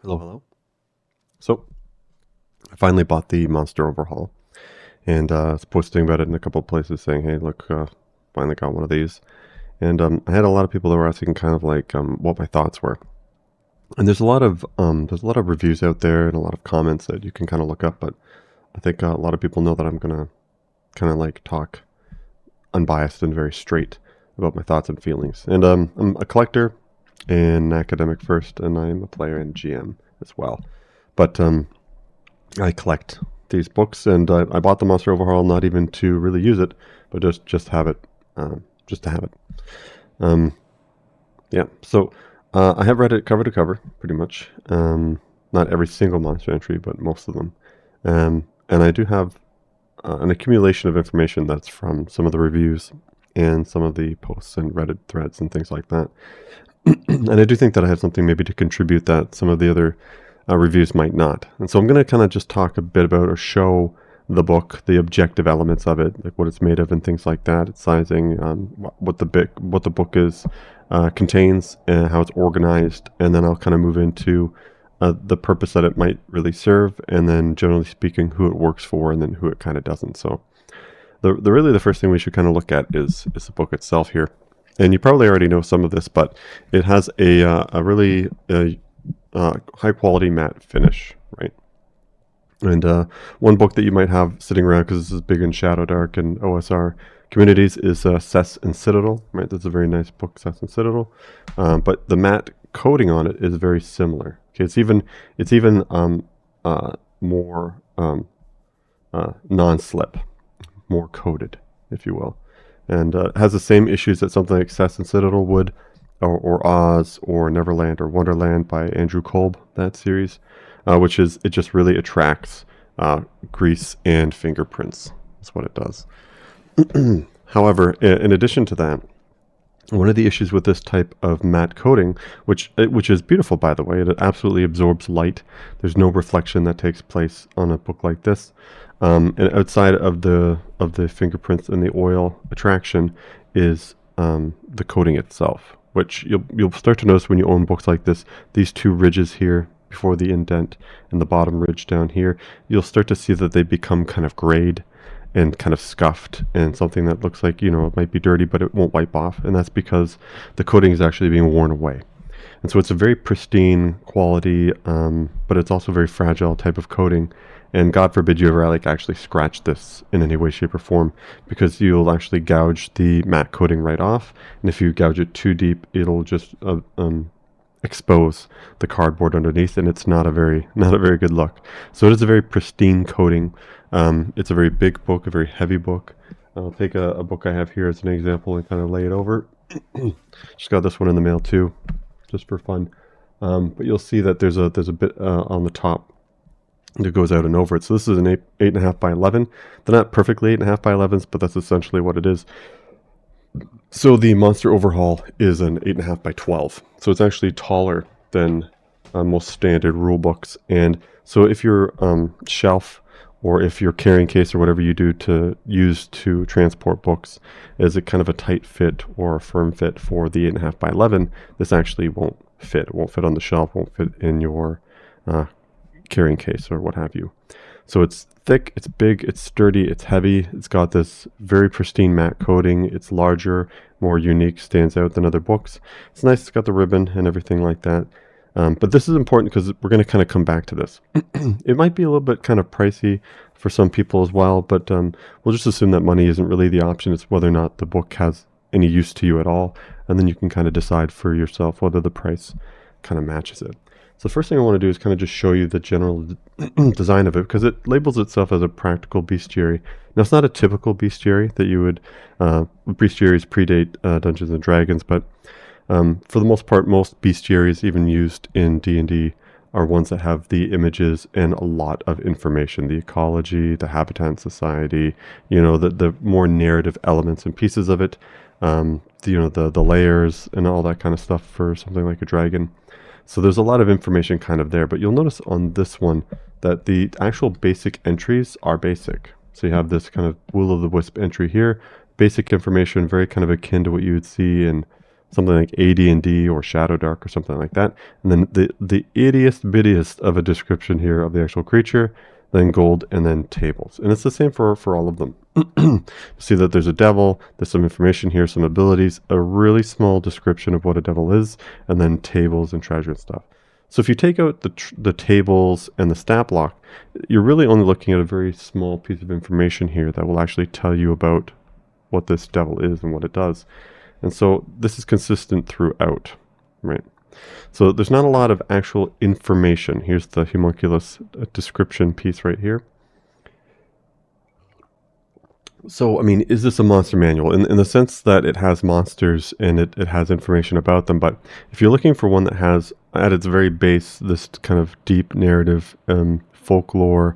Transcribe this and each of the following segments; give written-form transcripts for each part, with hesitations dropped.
Hello, hello. So, I finally bought the Monster Overhaul, and I was posting about it in a couple of places saying, hey, look, finally got one of these. And I had a lot of people that were asking kind of like what my thoughts were. And there's a lot of reviews out there and a lot of comments that you can kind of look up, but I think a lot of people know that I'm gonna kind of like talk unbiased and very straight about my thoughts and feelings. And I'm a collector and academic first, and I'm a player and GM as well. But I collect these books, and I bought the Monster Overhaul not even to really use it, but just have it, just to have it. Um, yeah. So I have read it cover to cover, pretty much. Not every single monster entry, but most of them. And I do have an accumulation of information that's from some of the reviews and some of the posts and Reddit threads and things like that. And I do think that I have something maybe to contribute that some of the other reviews might not. And so I'm going to kind of just talk a bit about or show the book, the objective elements of it, like what it's made of and things like that, its sizing, what the book is contains, and how it's organized, and then I'll kind of move into the purpose that it might really serve, and then generally speaking, who it works for, and then who it kind of doesn't. So the first thing we should kind of look at is the book itself here. And you probably already know some of this, but it has a really high quality matte finish, right? And one book that you might have sitting around, because this is big in Shadow Dark and OSR communities, is Cess and Citadel, right? That's a very nice book, Cess and Citadel. But the matte coating on it is very similar. Okay, it's even more non-slip, more coated, if you will, and has the same issues that something like Cess and Citadel would, or Oz, or Neverland, or Wonderland by Andrew Kolb, that series, which is it just really attracts grease and fingerprints. That's what it does. However, in addition to that, one of the issues with this type of matte coating, which is beautiful by the way, it absolutely absorbs light. There's no reflection that takes place on a book like this, and outside of the fingerprints and the oil attraction is the coating itself, which you'll start to notice when you own books like this. These two ridges here before the indent and the bottom ridge down here, you'll start to see that they become kind of grayed and kind of scuffed, and something that looks like, it might be dirty, but it won't wipe off. And that's because the coating is actually being worn away. And so it's a very pristine quality, but it's also a very fragile type of coating. And God forbid you ever actually scratch this in any way, shape, or form, because you'll actually gouge the matte coating right off. And if you gouge it too deep, it'll just expose the cardboard underneath, and it's not a very good look. So it is a very pristine coating. It's a very big book, a very heavy book. I'll take a book I have here as an example and kind of lay it over. Just got this one in the mail too, just for fun. But you'll see that there's a bit on the top that goes out and over it. So this is an 8.5 by 11. They're not perfectly 8.5 by 11s, but that's essentially what it is. So the Monster Overhaul is an 8.5 by 12. So it's actually taller than most standard rule books. And so if your shelf, or if your carrying case, or whatever you do to use to transport books, is a kind of a tight fit or a firm fit for the 8.5 by 11, this actually won't fit. It won't fit on the shelf, won't fit in your carrying case or what have you. So it's thick, it's big, it's sturdy, it's heavy. It's got this very pristine matte coating. It's larger, more unique, stands out than other books. It's nice, it's got the ribbon and everything like that. But this is important because we're going to kind of come back to this. It might be a little bit kind of pricey for some people as well, but we'll just assume that money isn't really the option. It's whether or not the book has any use to you at all, and then you can kind of decide for yourself whether the price kind of matches it. So the first thing I want to do is kind of just show you the general design of it, because it labels itself as a practical bestiary. Now, it's not a typical bestiary that you would, bestiaries predate Dungeons and Dragons, but for the most part, most bestiaries even used in D&D are ones that have the images and a lot of information, the ecology, the habitat and society, the more narrative elements and pieces of it, the layers and all that kind of stuff for something like a dragon. So there's a lot of information kind of there, but you'll notice on this one that the actual basic entries are basic. So you have this kind of will-o'-the-wisp entry here, basic information, very kind of akin to what you would see in something like AD&D or Shadow Dark or something like that. And then the ittiest bittiest of a description here of the actual creature, then gold, and then tables. And it's the same for all of them. See that there's a devil, there's some information here, some abilities, a really small description of what a devil is, and then tables and treasure and stuff. So if you take out the tables and the stat block, you're really only looking at a very small piece of information here that will actually tell you about what this devil is and what it does. And so this is consistent throughout, right? So there's not a lot of actual information. Here's the homunculus description piece right here. So, I mean, is this a monster manual? In the sense that it has monsters and it has information about them, but if you're looking for one that has, at its very base, this kind of deep narrative, folklore,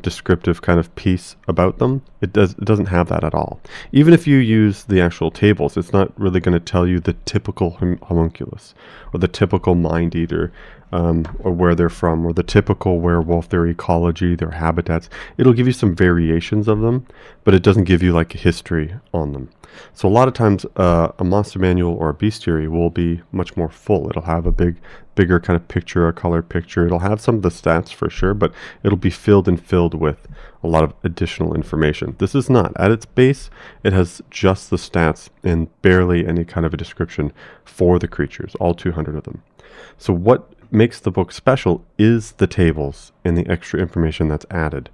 descriptive kind of piece about them, it doesn't have that at all. Even if you use the actual tables, it's not really going to tell you the typical homunculus or the typical mind eater, or where they're from, or the typical werewolf, their ecology, their habitats. It'll give you some variations of them, but it doesn't give you like a history on them. So a lot of times a monster manual or a bestiary will be much more full. It'll have a bigger kind of picture, a color picture. It'll have some of the stats for sure, but it'll be filled with a lot of additional information. This is not. At its base, it has just the stats and barely any kind of a description for the creatures, all 200 of them. So what makes the book special is the tables and the extra information that's added.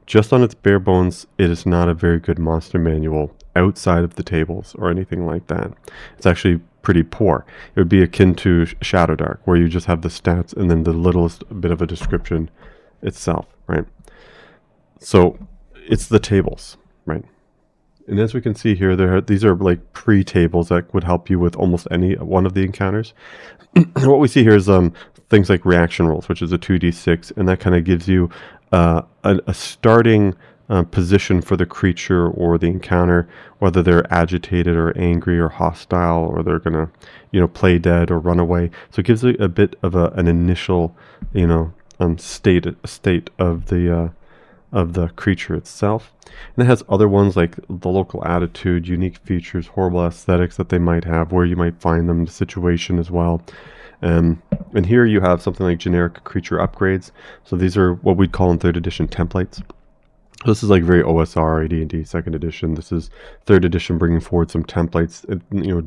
Just on its bare bones, it is not a very good monster manual outside of the tables or anything like that. It's actually pretty poor. It would be akin to Shadow Dark, where you just have the stats and then the littlest bit of a description itself, right? So it's the tables, right? And as we can see here, these are like pre-tables that would help you with almost any one of the encounters. What we see here is things like reaction rolls, which is a 2d6, and that kind of gives you a starting position for the creature or the encounter, whether they're agitated or angry or hostile, or they're gonna, play dead or run away. So it gives it a bit of an initial, state of the creature itself. And it has other ones like the local attitude, unique features, horrible aesthetics that they might have, where you might find them, the situation as well. And here you have something like generic creature upgrades. So these are what we'd call in 3rd edition templates. This is like very OSR, AD&D 2nd edition. This is 3rd edition bringing forward some templates,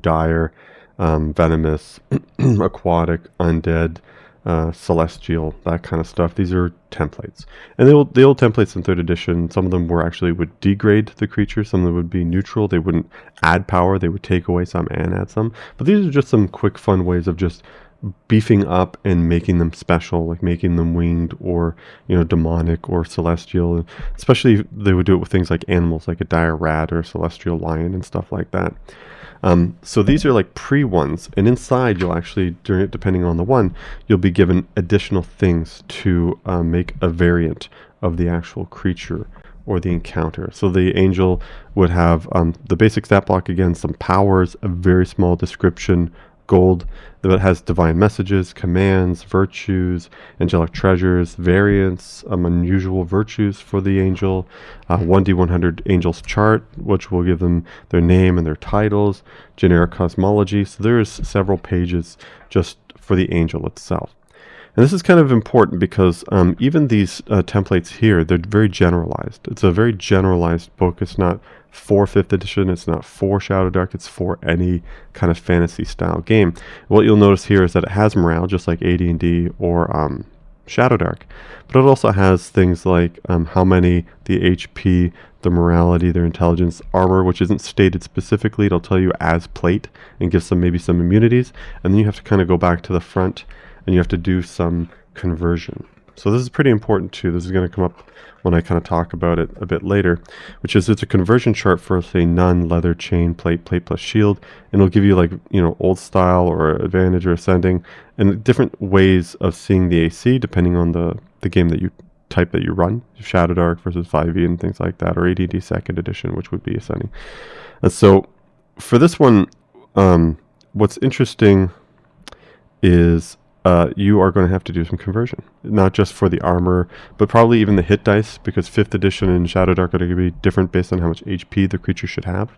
dire, venomous, aquatic, undead, celestial, that kind of stuff. These are templates. And the old templates in 3rd edition, some of them would degrade the creature, some of them would be neutral. They wouldn't add power, they would take away some and add some. But these are just some quick, fun ways of just beefing up and making them special, like making them winged or demonic or celestial. Especially they would do it with things like animals, like a dire rat or a celestial lion and stuff like that. So these are like pre-ones, and inside you'll actually, depending on the one, you'll be given additional things to make a variant of the actual creature or the encounter. So the angel would have the basic stat block, again, some powers, a very small description, gold, that has divine messages, commands, virtues, angelic treasures, variants, unusual virtues for the angel, 1d100 angels chart, which will give them their name and their titles, generic cosmology. So there's several pages just for the angel itself. And this is kind of important because even these templates here, they're very generalized. It's a very generalized book. It's not for 5th edition, it's not for Shadow Dark, it's for any kind of fantasy style game. What you'll notice here is that it has morale, just like AD&D or Shadow Dark, but it also has things like how many, the HP, the morality, their intelligence, armor, which isn't stated specifically. It'll tell you as plate and give maybe some immunities, and then you have to kind of go back to the front and you have to do some conversion. So this is pretty important too. This is going to come up when I kind of talk about it a bit later, which is it's a conversion chart for, say, none, leather, chain, plate plus shield, and it'll give you like, old style or advantage or ascending, and different ways of seeing the AC depending on the game that you type that you run, Shadow Dark versus 5e and things like that, or AD&D 2nd edition, which would be ascending. And so for this one, what's interesting is you are going to have to do some conversion, not just for the armor, but probably even the hit dice, because 5th edition and Shadow Dark are going to be different based on how much HP the creature should have.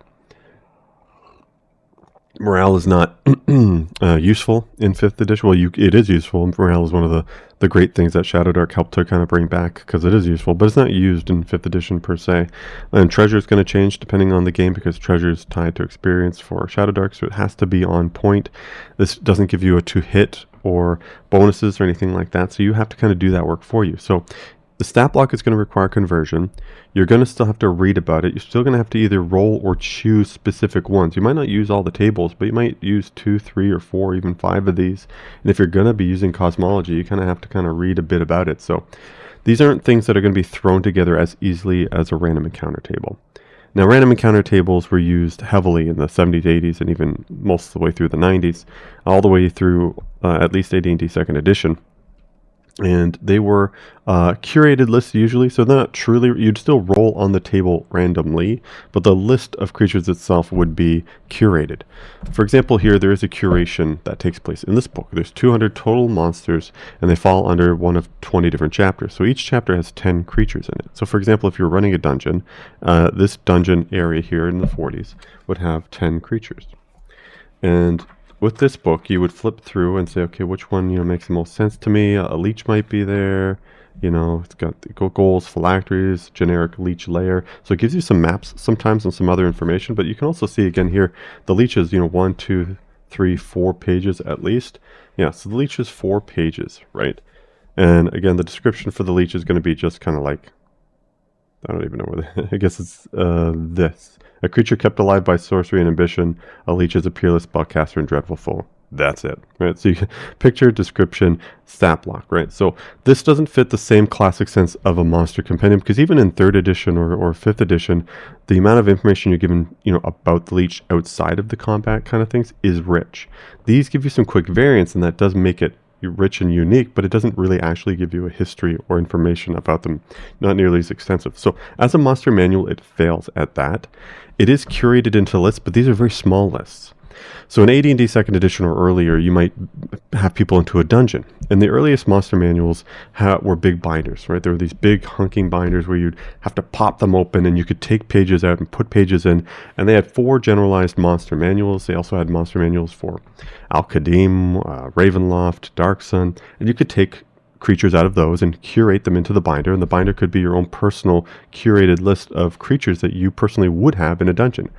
Morale is not useful in 5th edition. Well, it is useful. Morale is one of the great things that Shadow Dark helped to kind of bring back because it is useful, but it's not used in 5th edition per se. And treasure is going to change depending on the game because treasure is tied to experience for Shadow Dark, so it has to be on point. This doesn't give you a 2-hit or bonuses or anything like that, so you have to kind of do that work for you. So the stat block is going to require conversion. You're going to still have to read about it. You're still going to have to either roll or choose specific ones. You might not use all the tables, but you might use 2, 3, or 4, even 5 of these. And if you're going to be using cosmology, you kind of have to kind of read a bit about it. So these aren't things that are going to be thrown together as easily as a random encounter table. Now, random encounter tables were used heavily in the 70s, 80s, and even most of the way through the 90s, all the way through at least AD&D 2nd edition. And they were curated lists usually, so they're not truly, you'd still roll on the table randomly, but the list of creatures itself would be curated. For example, here there is a curation that takes place in this book. There's 200 total monsters, and they fall under one of 20 different chapters. So each chapter has 10 creatures in it. So for example, if you're running a dungeon, this dungeon area here in the 40s would have 10 creatures. And with this book, you would flip through and say, okay, which one makes the most sense to me? A leech might be there. It's got the goals, phylacteries, generic leech layer. So it gives you some maps sometimes and some other information. But you can also see again here, the leech is 1, 2, 3, 4 pages at least. Yeah, so the leech is 4 pages, right? And again, the description for the leech is going to be just kind of like, I don't even know where. I guess it's this. A creature kept alive by sorcery and ambition. A leech is a peerless spellcaster and dreadful foe. That's it, right? So you can picture, description, stat block, right? So this doesn't fit the same classic sense of a monster compendium because even in 3rd edition or 5th edition, the amount of information you're given, about the leech outside of the combat kind of things is rich. These give you some quick variants, and that does make it rich and unique, but it doesn't really actually give you a history or information about them, not nearly as extensive. So as a monster manual, it fails at that. It is curated into lists, but these are very small lists. So in AD&D 2nd edition or earlier, you might have people into a dungeon. And the earliest monster manuals were big binders, right? There were these big hunking binders where you'd have to pop them open and you could take pages out and put pages in. And they had 4 generalized monster manuals. They also had monster manuals for Al-Qadim, Ravenloft, Darksun. And you could take creatures out of those and curate them into the binder. And the binder could be your own personal curated list of creatures that you personally would have in a dungeon.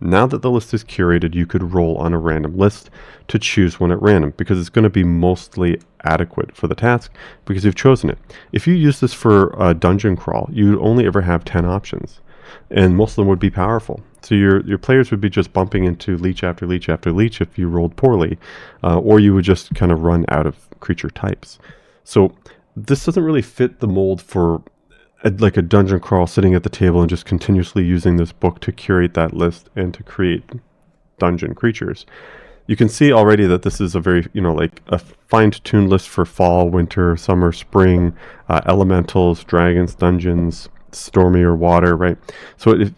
Now that the list is curated, you could roll on a random list to choose one at random because it's going to be mostly adequate for the task because you've chosen it. If you use this for a dungeon crawl, you'd only ever have 10 options, and most of them would be powerful. So your players would be just bumping into leech after leech after leech if you rolled poorly, or you would just kind of run out of creature types. So this doesn't really fit the mold for like a dungeon crawl sitting at the table and just continuously using this book to curate that list and to create dungeon creatures. You can see already that this is a very, like a fine-tuned list for fall, winter, summer, spring, elementals, dragons, dungeons, stormy or water, right? So it's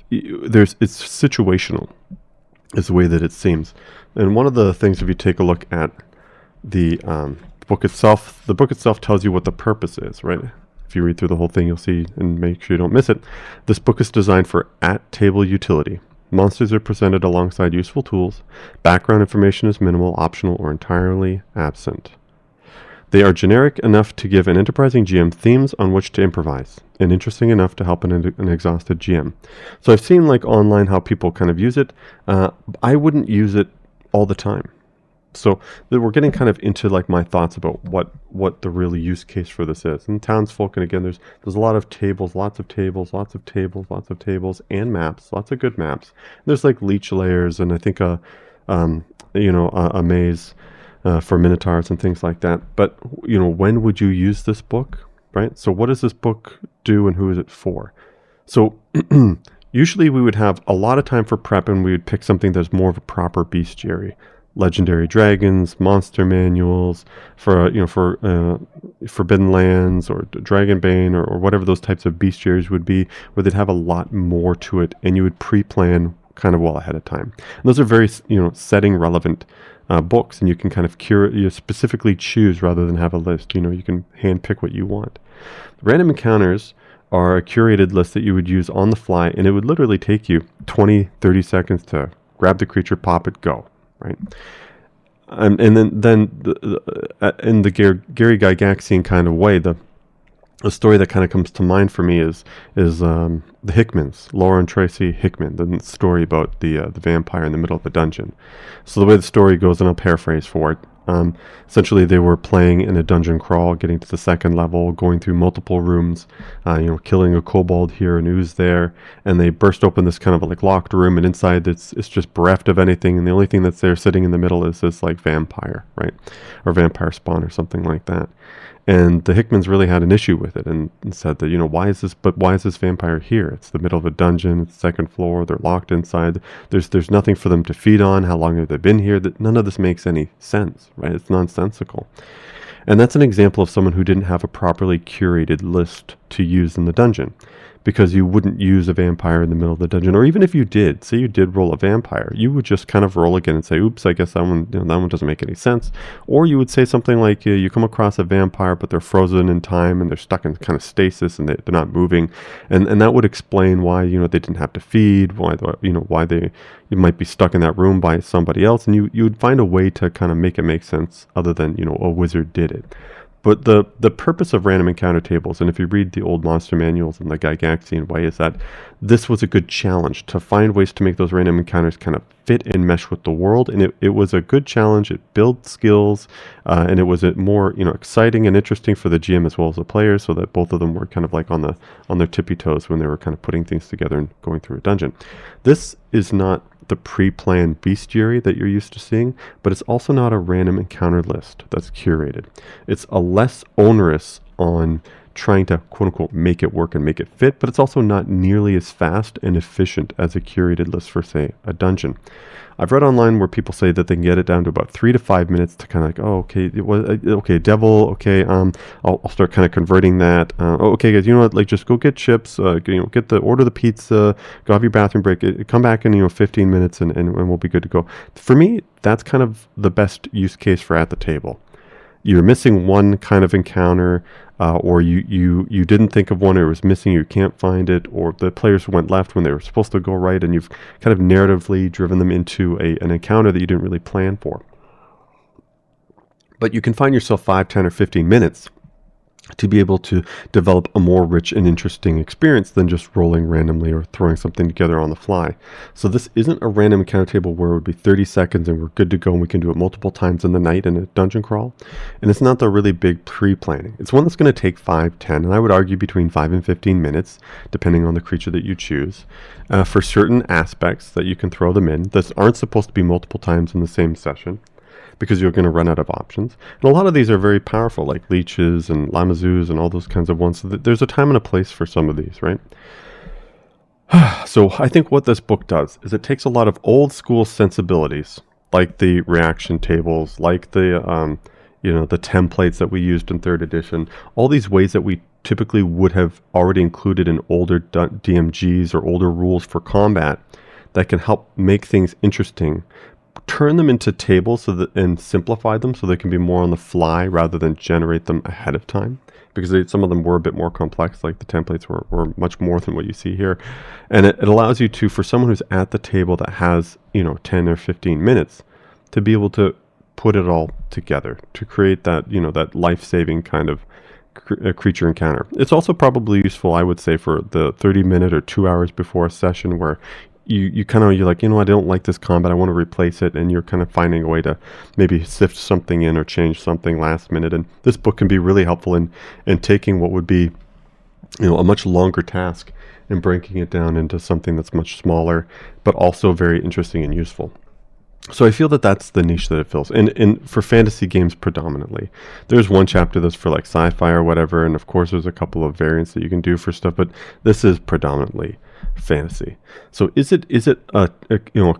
situational is the way that it seems. And one of the things, if you take a look at the book itself, tells you what the purpose is, right? If you read through the whole thing, you'll see, and make sure you don't miss it. This book is designed for at-table utility. Monsters are presented alongside useful tools. Background information is minimal, optional, or entirely absent. They are generic enough to give an enterprising GM themes on which to improvise, and interesting enough to help an exhausted GM. So I've seen like online how people kind of use it. I wouldn't use it all the time. So we're getting kind of into like my thoughts about what the real use case for this is. And townsfolk, and again, there's a lot of tables, lots of tables, and maps, lots of good maps. There's like leech layers, and I think a maze for minotaurs and things like that. But when would you use this book, right? So what does this book do, and who is it for? So usually we would have a lot of time for prep, and we would pick something that's more of a proper bestiary. Legendary dragons, monster manuals for Forbidden Lands or Dragonbane or whatever those types of bestiaries would be, where they'd have a lot more to it, and you would pre-plan kind of well ahead of time. And those are very setting relevant books, and you can kind of specifically choose rather than have a list. You can hand pick what you want. Random encounters are a curated list that you would use on the fly, and it would literally take you 20-30 seconds to grab the creature, pop it, go. right? And in the Gary Gygaxian kind of way, the story that kind of comes to mind for me is the Hickmans, Laura and Tracy Hickman, the story about the vampire in the middle of a dungeon. So the way the story goes, and I'll paraphrase for it. Essentially, they were playing in a dungeon crawl, getting to the second level, going through multiple rooms, killing a kobold here, an ooze there, and they burst open this kind of like locked room, and inside it's just bereft of anything, and the only thing that's there sitting in the middle is this like vampire, right, or vampire spawn or something like that. And the Hickmans really had an issue with it and said that, why is this vampire here? It's the middle of a dungeon, it's the second floor, they're locked inside. There's nothing for them to feed on. How long have they been here? That none of this makes any sense, right? It's nonsensical. And that's an example of someone who didn't have a properly curated list to use in the dungeon. Because you wouldn't use a vampire in the middle of the dungeon, or even if you did, say you did roll a vampire, you would just kind of roll again and say, "Oops, I guess that one doesn't make any sense." Or you would say something like, "You come across a vampire, but they're frozen in time and they're stuck in kind of stasis and they're not moving," and that would explain why they didn't have to feed, why you might be stuck in that room by somebody else, and you would find a way to kind of make it make sense other than a wizard did it. But the purpose of random encounter tables, and if you read the old monster manuals in the Gygaxian way, is that this was a good challenge to find ways to make those random encounters kind of fit and mesh with the world. And it was a good challenge. It built skills, and it was more exciting and interesting for the GM as well as the players, so that both of them were kind of like on their tippy toes when they were kind of putting things together and going through a dungeon. This is not the pre-planned bestiary that you're used to seeing, but it's also not a random encounter list that's curated. It's a less onerous on trying to quote-unquote make it work and make it fit, but it's also not nearly as fast and efficient as a curated list for, say, a dungeon. I've read online where people say that they can get it down to about 3 to 5 minutes to kind of like, okay, devil, okay, I'll start kind of converting that. Okay, guys, like just go get chips, order the pizza, go have your bathroom break, come back in 15 minutes, and we'll be good to go. For me, that's kind of the best use case for at the table. You're missing one kind of encounter, or you didn't think of one, or it was missing, you can't find it, or the players went left when they were supposed to go right, and you've kind of narratively driven them into an encounter that you didn't really plan for. But you can find yourself 5, 10, or 15 minutes to be able to develop a more rich and interesting experience than just rolling randomly or throwing something together on the fly. So this isn't a random encounter table where it would be 30 seconds and we're good to go and we can do it multiple times in the night in a dungeon crawl. And it's not the really big pre-planning. It's one that's going to take 5, 10, and I would argue between 5 and 15 minutes, depending on the creature that you choose, for certain aspects that you can throw them in that aren't supposed to be multiple times in the same session, because you're going to run out of options. And a lot of these are very powerful, like leeches and lamazoos and all those kinds of ones. So there's a time and a place for some of these, right? So I think what this book does is it takes a lot of old school sensibilities, like the reaction tables, like the the templates that we used in 3rd edition, all these ways that we typically would have already included in older DMGs or older rules for combat that can help make things interesting, turn them into tables and simplify them so they can be more on the fly rather than generate them ahead of time, because some of them were a bit more complex, like the templates were much more than what you see here. And it allows you to, for someone who's at the table that has 10 or 15 minutes, to be able to put it all together to create that that life-saving kind of creature encounter. It's also probably useful, I would say, for the 30-minute or 2 hours before a session where you're like, I don't like this combat, I want to replace it, and you're kind of finding a way to maybe sift something in or change something last minute. And this book can be really helpful in taking what would be a much longer task and breaking it down into something that's much smaller but also very interesting and useful. So I feel that that's the niche that it fills, and for fantasy games predominantly. There's one chapter that's for like sci-fi or whatever, and of course there's a couple of variants that you can do for stuff, but this is predominantly fantasy. So is it a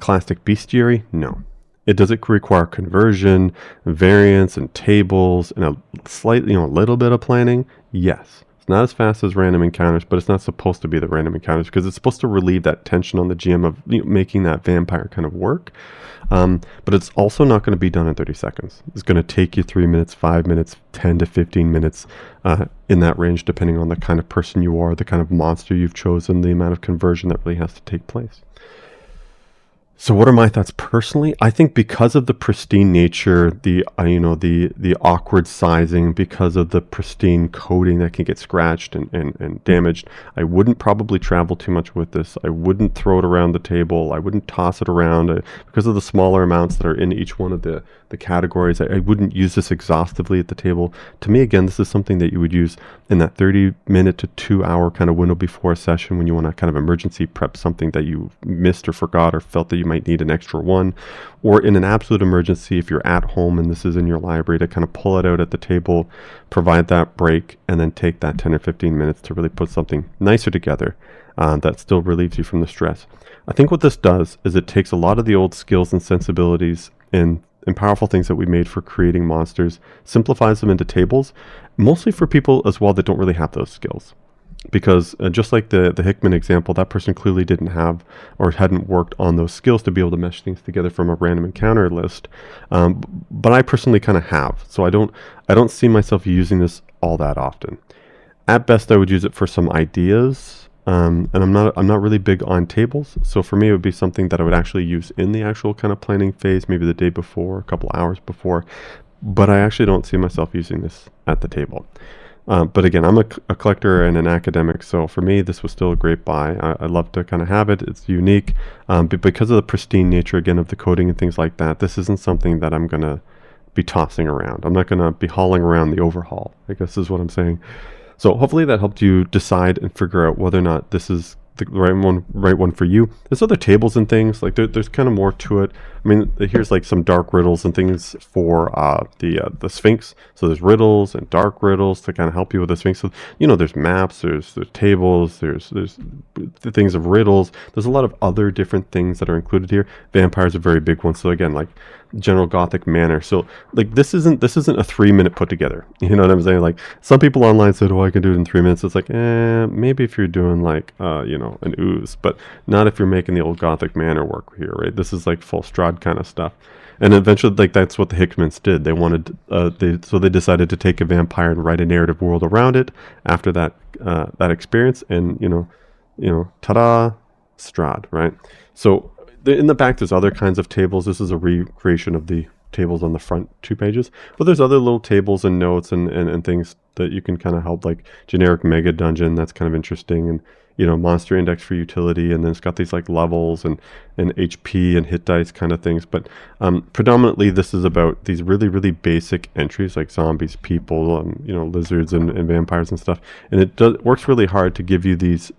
classic bestiary? No. Does it require conversion, variants, and tables, and a slightly a little bit of planning? Yes. It's not as fast as random encounters, but it's not supposed to be the random encounters because it's supposed to relieve that tension on the GM of making that vampire kind of work. But it's also not going to be done in 30 seconds. It's going to take you 3 minutes, 5 minutes, 10 to 15 minutes in that range, depending on the kind of person you are, the kind of monster you've chosen, the amount of conversion that really has to take place. So what are my thoughts personally? I think because of the pristine nature, the the awkward sizing, because of the pristine coating that can get scratched and damaged, I wouldn't probably travel too much with this. I wouldn't throw it around the table. I wouldn't toss it around because of the smaller amounts that are in each one of the categories. I wouldn't use this exhaustively at the table. To me, again, this is something that you would use in that 30-minute to 2-hour kind of window before a session when you want to kind of emergency prep something that you missed or forgot or felt that you might need an extra one, or in an absolute emergency if you're at home and this is in your library, to kind of pull it out at the table, provide that break, and then take that 10 or 15 minutes to really put something nicer together that still relieves you from the stress. I think what this does is it takes a lot of the old skills and sensibilities and powerful things that we made for creating monsters, simplifies them into tables, mostly for people as well that don't really have those skills. Because just like the Hickman example, that person clearly didn't have or hadn't worked on those skills to be able to mesh things together from a random encounter list. But I personally kind of have, so I don't see myself using this all that often. At best, I would use it for some ideas. And I'm not really big on tables, so for me it would be something that I would actually use in the actual kind of planning phase, maybe the day before, a couple hours before. But I actually don't see myself using this at the table. But again, I'm a collector and an academic, so for me this was still a great buy. I love to kind of have it. It's unique, but because of the pristine nature again of the coating and things like that, this isn't something that I'm gonna be tossing around. I'm not gonna be hauling around the overhaul, I guess is what I'm saying. So hopefully that helped you decide and figure out whether or not this is the right one for you. There's other tables and things like there's kind of more to it. I mean, here's like some dark riddles and things for the Sphinx. So there's riddles and dark riddles to kind of help you with the Sphinx. So there's maps, there's tables, there's the things of riddles. There's a lot of other different things that are included here. Vampire's a very big one. So again, like general Gothic manor. So like this isn't a 3-minute put together. You know what I'm saying? Like some people online said, "Oh, I can do it in 3 minutes." It's like, maybe if you're doing like an ooze, but not if you're making the old Gothic manor work here, right? This is like full Strahd kind of stuff. And eventually, like that's what the Hickmans did. They wanted, they decided to take a vampire and write a narrative world around it after that experience, and ta-da, Strahd, right? So in the back, there's other kinds of tables. This is a recreation of the tables on the front 2 pages, but there's other little tables and notes and things that you can kind of help, like generic mega dungeon. That's kind of interesting, and monster index for utility, and then it's got these like levels and HP and hit dice kind of things. But predominantly this is about these really basic entries like zombies, people, lizards and vampires and stuff. And it works really hard to give you these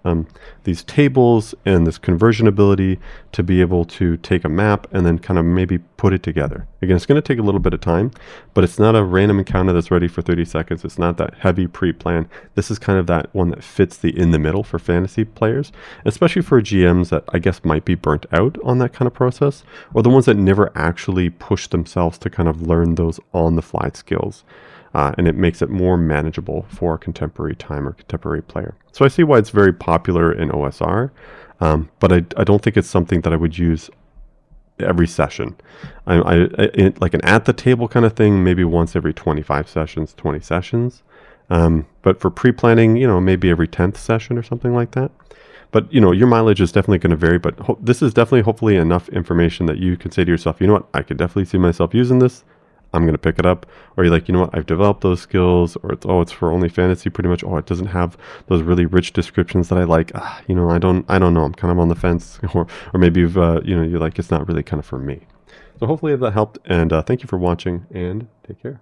tables and this conversion ability to be able to take a map and then kind of maybe put it together. Again, it's going to take a little bit of time, but it's not a random encounter that's ready for 30 seconds. It's not that heavy pre-plan. This is kind of that one that fits the in the middle for fantasy players, especially for GMs that I guess might be burnt out on that kind of process, or the ones that never actually push themselves to kind of learn those on-the-fly skills. And it makes it more manageable for a contemporary time or contemporary player. So I see why it's very popular in OSR, but I don't think it's something that I would use every session. Like an at the table kind of thing, maybe once every 25 sessions, 20 sessions. But for pre-planning, maybe every 10th session or something like that. But, your mileage is definitely going to vary, but this is definitely hopefully enough information that you can say to yourself, you know what, I could definitely see myself using this. I'm going to pick it up. Or you're like, you know what, I've developed those skills, or it's for only fantasy pretty much. Oh, it doesn't have those really rich descriptions that I like. I don't know. I'm kind of on the fence. Or maybe you're like, it's not really kind of for me. So hopefully that helped, and thank you for watching, and take care.